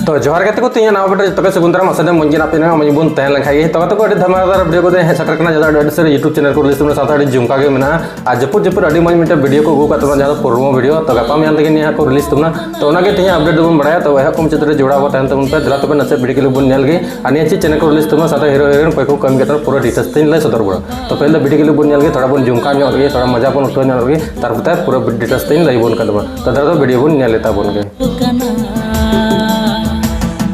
तो जोहार गते को तीन नाव बेटा जतके सगुंदरा मसने मंजिना पेना मजबून तहन लखाई तो गते को अडी धमाकेदार वीडियो को दे सेटर करना जदा अडी सर YouTube चैनल को रिलीज में साथ अडी जुमका के मेना आज जपुर जपुर अडी मज मिटे वीडियो को गु का तमा जदा प्रोमो वीडियो तो गपा में अंत के निया को रिलीज तुमना तो ओना के तीन अपडेट दुबन बड़ाया तो वह कम चित्र जोड़ा हुआ तहन तुम पे दला तो नसे वीडियो के लिए नेल गे अनि अच्छी चैनल को रिलीज तुमना साथ हीरो हीरोइन कोई को कम के पूरा डिटेल्स तीन ले सदर बड़ा तो पहले वीडियो के लिए नेल गे थोड़ा बन जुमका में गे थोड़ा मजा बन उठो नेल गे तार पता पूरा डिटेल्स तीन लाई बन कर तो दरा तो वीडियो बन नेल लेता बन गे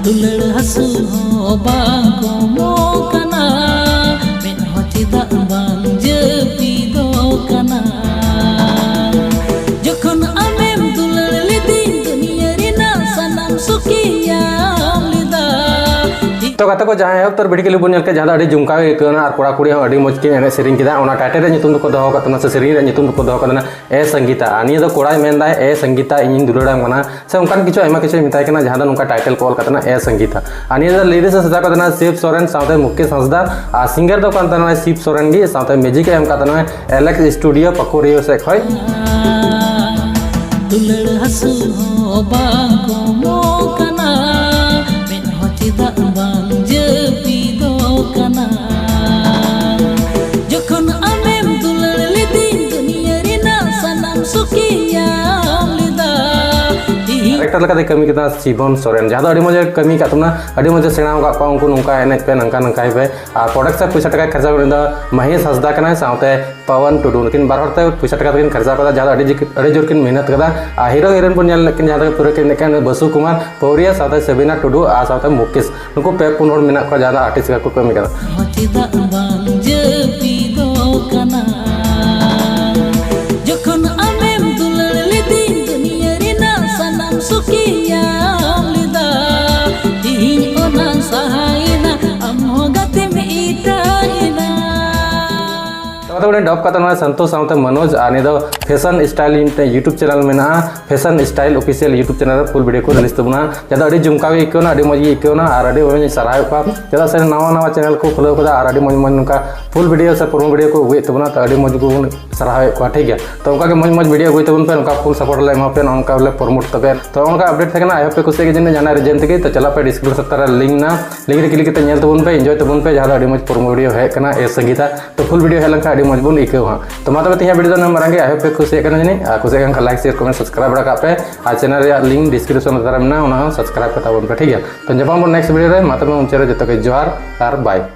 दुलड़ हसु हो बाको मोकना मेन हो चिदा बांग जपीदो कना जखन आमेम दुलड़ लिदी दुनिया रिना सनम सुखिया लिदा तो गाते को जहां है तर वीडियो के लिए बुन के जहां अडी जुमका केना और कोड़ा कुड़ी अडी मज के एने सेरिंग किदा ओना टाइटल रे नितुम को दोहो कतना से सेरिंग रे नितुम को दोहो कतना ए संगीता आनी दो कोड़ा मेनदा ए संगीता इन दुलड़ा मना से उनकान किछु एमा किछु मिताय केना जहां उनका टाइटल कॉल कतना ए संगीता आनी दो लिरिक्स सजा कतना शिव सोरेन साथे मुकेश हंसदा आ सिंगर दो कतना शिव सोरेन गी साथे म्यूजिक एम कतना एलेक्स स्टूडियो पकोरियो से खय दुलड़ हसु हो बाको मोकना मेन हो चिदा बांग जपीदो कना जखन आमेम दुलड़ लिदी दुनिया रिना सनम सुखिया लिदा डायरेक्टर लगा दे कमी कितना शिवन सोरेन जहां अडी मजे कमी का तुमना अडी मजे सेणाव का पाऊ को नुका एने पे नंका नंकाय पे आ प्रोडक्ट से पैसा टका खर्चा करदा महेश हंसदा कना साथे पवन टुडू लेकिन बार हरते पैसा टका किन खर्चा कदा जहां अडी जोर किन मेहनत कदा आ हीरो हीरोइन पुन नेल लेकिन जहां पूरे किन नेकन बसु कुमार पौरिया साथे सेबिना टुडू आ साथे मुकेश नुको पे पुन होर मेना को जहां आर्टिस्ट का को कमी कदा चिदा बांग जपीदो कना जखन आमेम दुलड़ लिदी दुनिया रिना सनम सुखिया लिदा तीन ओना सहायना अमो गते में इटाइना तो डब का संतोष साथ मनोज आने दो फैशन स्टाइल यूट्यूब चैनल में ना fashion style official YouTube channel full video को रिलीज तबना जदा अडी जुमका भी इकोना अडी मज इकोना और अडी मज सराय का जदा से नवा नवा चैनल को फॉलो कदा और अडी मज मज नुका फुल वीडियो से प्रोमो वीडियो को हुए तबना तो अडी मज को सराय को ठीक है तो उनका के मज मज वीडियो हुए तबन पे उनका फुल सपोर्ट ले एमा पे उनका ले प्रमोट तबे तो उनका अपडेट थकना आई होप पे कुछ के जने जाना रीजन तक तो चला पे डिस्क्रिप्शन सत्तर लिंक ना लिंक रे क्लिक करते नेल तबन पे एंजॉय तबन पे जहां अडी मज प्रोमो वीडियो है कना ए संगीता तो फुल वीडियो है लंका अडी मज बोल इको हां तो मा तबे तिहा वीडियो न मरांगे आई होप पे खुशी करना जनी खुशी kan like share comment subscribe बड़ा पे आ चैनल रे लिंक डिस्क्रिप्शन रे मेना सब्सक्राइब करता बन पे ठीक है तो जब हम नेक्स्ट वीडियो रे माता में उनचे जतो के जोहार और बाय।